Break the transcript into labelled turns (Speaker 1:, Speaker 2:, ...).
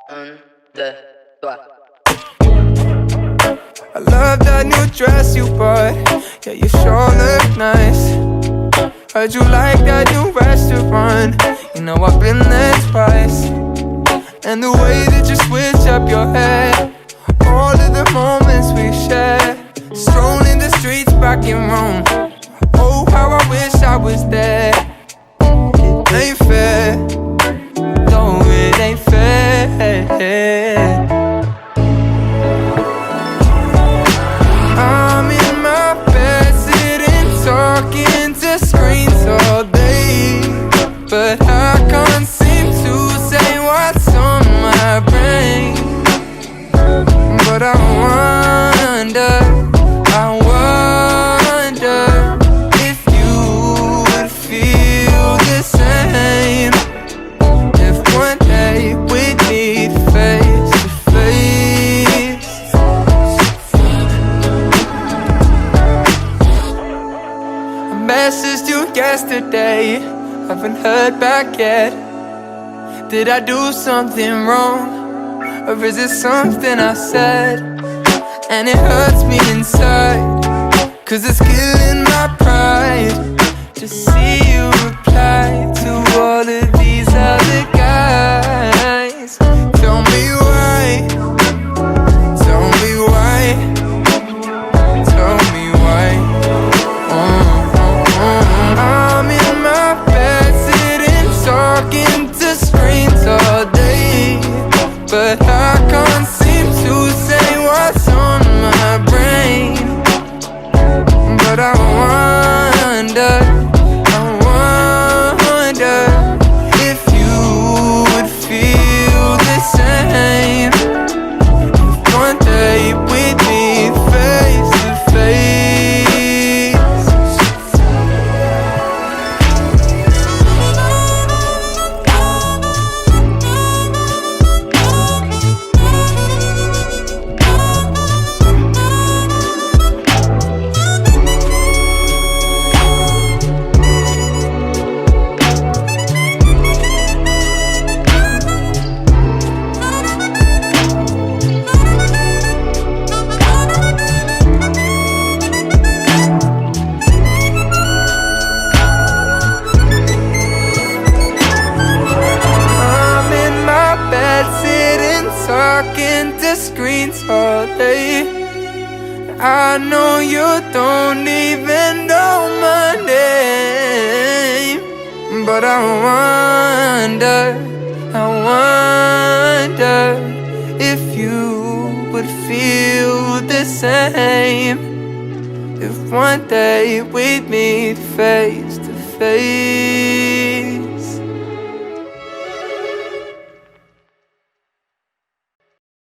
Speaker 1: Un, deux, trois.
Speaker 2: I love that new dress you bought. Yeah, you sure look nice. Heard you like that new restaurant. You know I've been there twice. And the way that you switch up your hair, all of the moments we shared, strolling the streets back in Rome. Oh, how I wish I was there. It ain't fair. No, it ain't fair. I'm in my bed, sitting, talking to screens all day, but I can't seem to say what's on my brain. But I wonder if you would feel the same if one day we'd meet face to face. I messaged you yesterday, haven't heard back yet. Did I do something wrong? Or is it something I said? And it hurts me inside, 'cause it's killing my pride to see you reply to all of these other guys. Tell me why, tell me why, tell me why. I'm in my bed, sitting, talking to screens all day, but I can't seem to say what's on my brain. But I wonder if you would feel the same if one day we'd meet face to face. I'm in my bed, sitting, talking to screens all day. I know you don't even know my name, but I wonder if you would feel the same if one day we'd meet face to face.